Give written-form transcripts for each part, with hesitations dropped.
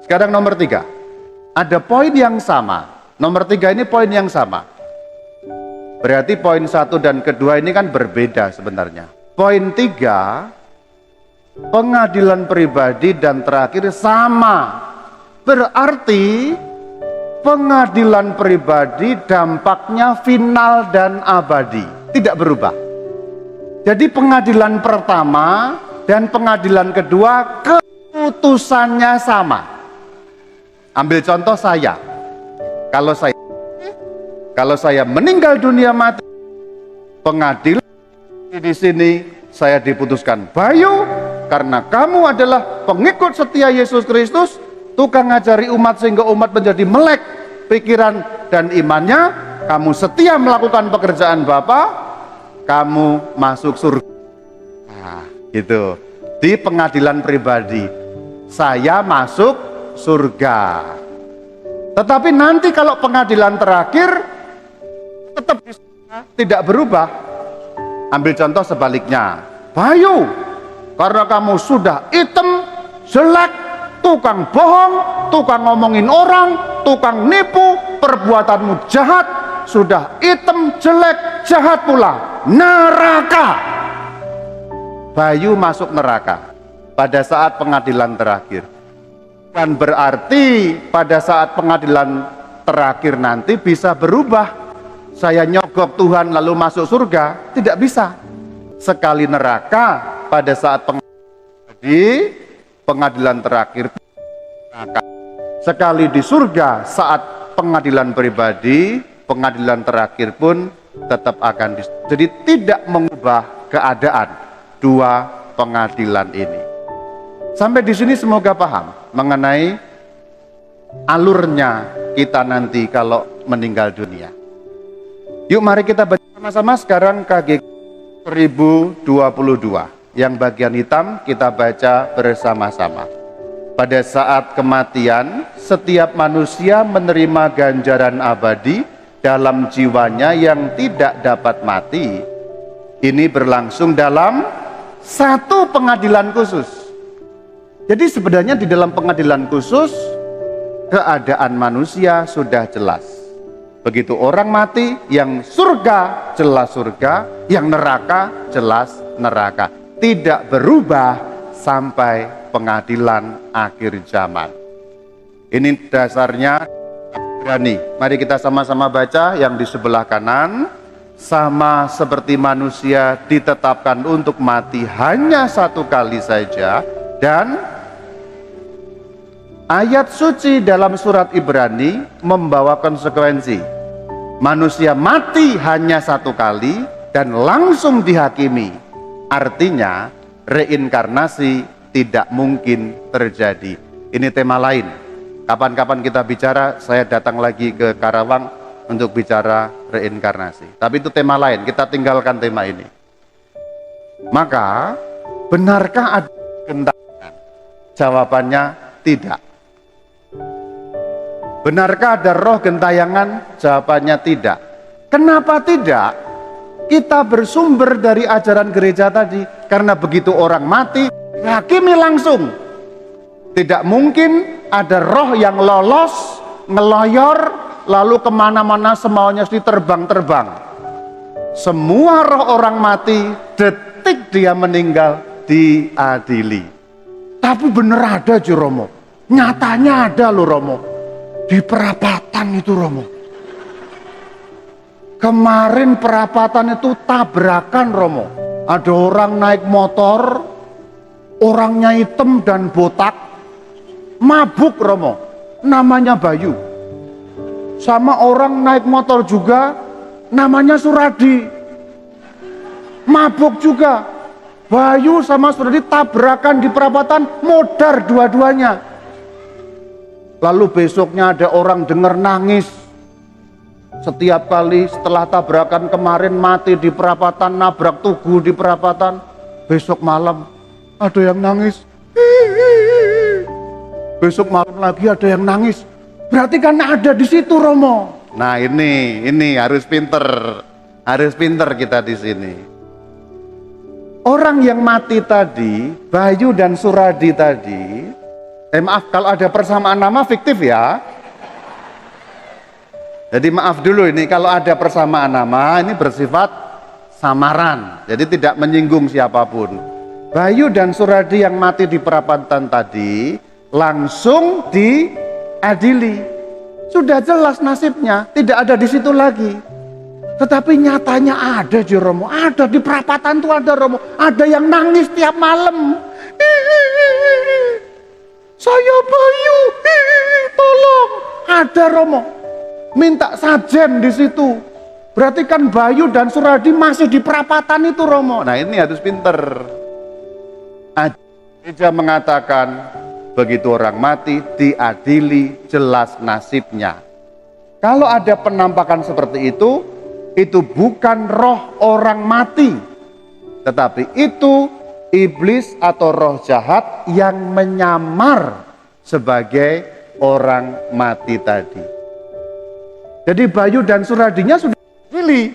Sekarang nomor 3. Ada poin yang sama. Nomor 3 ini poin yang sama. Berarti poin 1 dan kedua ini kan berbeda sebenarnya. Poin 3, pengadilan pribadi dan terakhir sama. Berarti pengadilan pribadi dampaknya final dan abadi, tidak berubah. Jadi pengadilan pertama dan pengadilan kedua keputusannya sama. Ambil contoh saya. Kalau saya meninggal dunia mati, pengadilan di sini saya diputuskan, Bayu, karena kamu adalah pengikut setia Yesus Kristus, tukang ngajari umat sehingga umat menjadi melek pikiran dan imannya, kamu setia melakukan pekerjaan Bapa, kamu masuk surga. Nah, gitu. Di pengadilan pribadi, saya masuk surga. Tetapi nanti kalau pengadilan terakhir tetap tidak berubah. Ambil contoh sebaliknya, Bayu, karena kamu sudah hitam, jelek, tukang bohong, tukang ngomongin orang, tukang nipu, perbuatanmu jahat, sudah hitam, jelek, jahat pula, neraka. Bayu masuk neraka pada saat pengadilan terakhir. Bukan berarti pada saat pengadilan terakhir nanti bisa berubah. Saya nyogok Tuhan lalu masuk surga, tidak bisa. Sekali neraka pada saat pengadilan terakhir, sekali di surga saat pengadilan pribadi, pengadilan terakhir pun tetap akan jadi tidak mengubah keadaan dua pengadilan ini. Sampai di sini semoga paham mengenai alurnya kita nanti kalau meninggal dunia. Yuk mari kita baca sama-sama sekarang KG 1022. Yang bagian hitam kita baca bersama-sama. Pada saat kematian, setiap manusia menerima ganjaran abadi dalam jiwanya yang tidak dapat mati. Ini berlangsung dalam satu pengadilan khusus. Jadi sebenarnya di dalam pengadilan khusus, keadaan manusia sudah jelas. Begitu orang mati, yang surga jelas surga, yang neraka jelas neraka. Tidak berubah sampai pengadilan akhir zaman. Ini dasarnya Ibrani. Mari kita sama-sama baca yang di sebelah kanan. Sama seperti manusia ditetapkan untuk mati hanya satu kali saja, dan ayat suci dalam surat Ibrani membawa konsekuensi. Manusia mati hanya satu kali dan langsung dihakimi. Artinya reinkarnasi tidak mungkin terjadi. Ini tema lain. Kapan-kapan kita bicara, saya datang lagi ke Karawang untuk bicara reinkarnasi. Tapi itu tema lain, kita tinggalkan tema ini. Maka, benarkah ada gentayangan? Jawabannya tidak. Benarkah ada roh gentayangan? Jawabannya tidak. Kenapa tidak? Kita bersumber dari ajaran gereja tadi. Karena begitu orang mati, dihakimi langsung. Tidak mungkin ada roh yang lolos, ngeloyor, lalu kemana-mana semaunya terbang-terbang. Semua roh orang mati, detik dia meninggal, diadili. Tapi bener ada Romo. Nyatanya ada loh Romo. Di perapatan itu Romo. Kemarin perapatan itu tabrakan Romo. Ada orang naik motor, orangnya hitam dan botak, mabuk Romo, namanya Bayu. Sama orang naik motor juga, namanya Suradi, mabuk juga. Bayu sama Suradi tabrakan di perapatan, modar dua-duanya. Lalu besoknya ada orang dengar nangis. Setiap kali setelah tabrakan kemarin mati di perapatan, nabrak tugu di perapatan, besok malam ada yang nangis. Besok malam lagi ada yang nangis. Berarti kan ada di situ Romo. Nah ini harus pinter kita di sini. Orang yang mati tadi, Bayu dan Suradi tadi, Maaf, kalau ada persamaan nama fiktif ya. Jadi maaf dulu ini, kalau ada persamaan nama ini bersifat samaran, jadi tidak menyinggung siapapun. Bayu dan Suradi yang mati di perapatan tadi langsung diadili. Sudah jelas nasibnya, tidak ada di situ lagi. Tetapi nyatanya ada di Romo, ada di perapatan itu ada Romo, ada yang nangis tiap malam. Saya Bayu, tolong. Ada Romo, minta sajen di situ. Berarti kan Bayu dan Suradi masih di perapatan itu Romo. Nah ini harus pinter. Gereja mengatakan begitu orang mati diadili, jelas nasibnya. Kalau ada penampakan seperti itu bukan roh orang mati, tetapi itu iblis atau roh jahat yang menyamar sebagai orang mati tadi. Jadi Bayu dan Suradinya sudah pilih,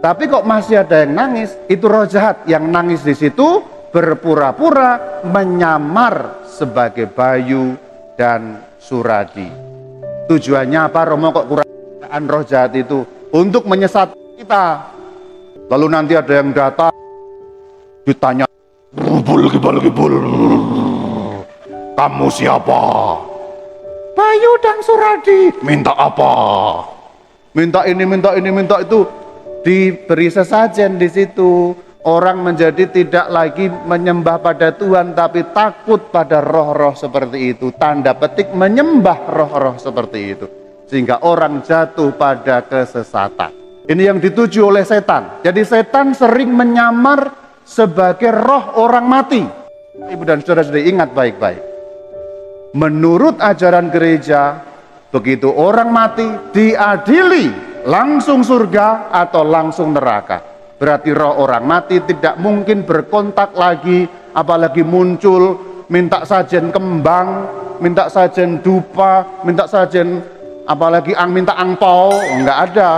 tapi kok masih ada yang nangis? Itu roh jahat yang nangis di situ, berpura-pura menyamar sebagai Bayu dan Suradi. Tujuannya apa Romo kok kurang roh jahat itu? Untuk menyesat kita. Lalu nanti ada yang datang ditanya, gibul, kamu siapa? Bayu dan Suradi. Minta apa? Minta ini, minta itu. Diberi sesajen di situ. Orang menjadi tidak lagi menyembah pada Tuhan, tapi takut pada roh-roh seperti itu. Tanda petik menyembah roh-roh seperti itu. Sehingga orang jatuh pada kesesatan. Ini yang dituju oleh setan. Jadi setan sering menyamar sebagai roh orang mati. Ibu dan saudara-saudari ingat baik-baik. Menurut ajaran gereja, begitu orang mati diadili langsung surga atau langsung neraka. Berarti roh orang mati tidak mungkin berkontak lagi, apalagi muncul minta sajen kembang, minta sajen dupa, minta sajen apalagi minta angpau. Enggak ada.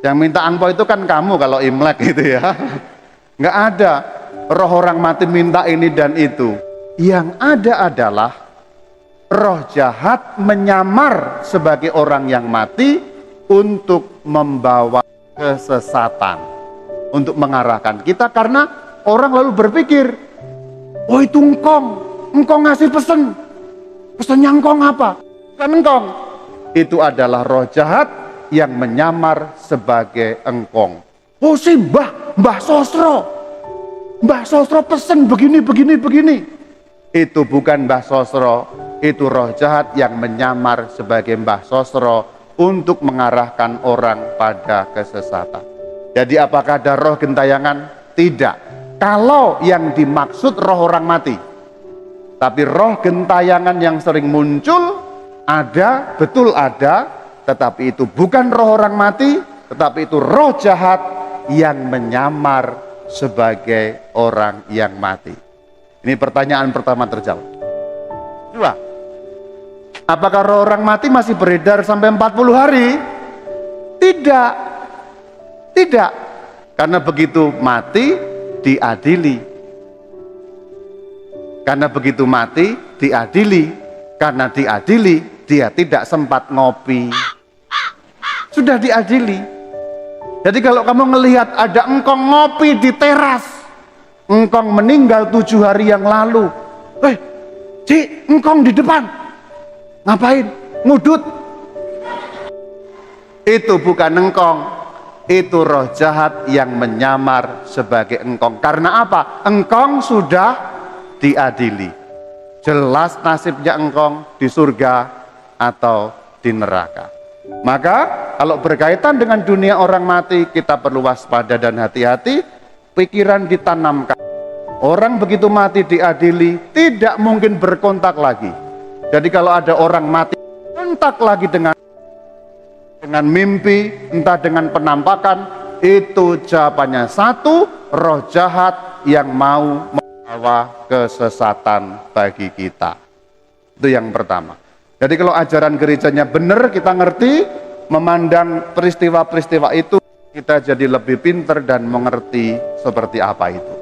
Yang minta angpau itu kan kamu kalau Imlek gitu ya. Enggak ada roh orang mati minta ini dan itu. Yang ada adalah roh jahat menyamar sebagai orang yang mati untuk membawa kesesatan, untuk mengarahkan kita, karena orang lalu berpikir, oh itu engkong ngasih pesennya engkong apa? Bukan engkong. Itu adalah roh jahat yang menyamar sebagai engkong. Oh si Mbah Sosro pesen begini. Itu bukan Mbah Sosro, itu roh jahat yang menyamar sebagai Mbah Sosro untuk mengarahkan orang pada kesesatan. Jadi apakah ada roh gentayangan? Tidak. Kalau yang dimaksud roh orang mati. Tapi roh gentayangan yang sering muncul ada, betul ada, tetapi itu bukan roh orang mati, tetapi itu roh jahat yang menyamar sebagai orang yang mati. Ini pertanyaan pertama terjawab. Dua, apakah roh orang mati masih beredar sampai 40 hari? Tidak. Karena begitu mati diadili. Karena begitu mati diadili. Karena diadili dia tidak sempat ngopi. Sudah diadili. Jadi kalau kamu ngelihat ada engkong ngopi di teras, engkong meninggal 7 hari yang lalu. Cik, engkong di depan. Ngapain? Ngudut. Itu bukan engkong. Itu roh jahat yang menyamar sebagai engkong. Karena apa? Engkong sudah diadili. Jelas nasibnya engkong di surga atau di neraka. Maka kalau berkaitan dengan dunia orang mati, kita perlu waspada dan hati-hati. Pikiran ditanamkan. Orang begitu mati diadili, tidak mungkin berkontak lagi. Jadi kalau ada orang mati kontak lagi dengan mimpi, entah dengan penampakan, itu jawabannya satu, roh jahat yang mau membawa kesesatan bagi kita. Itu yang pertama. Jadi kalau ajaran gerejanya benar, kita ngerti, memandang peristiwa-peristiwa itu, kita jadi lebih pintar dan mengerti seperti apa itu.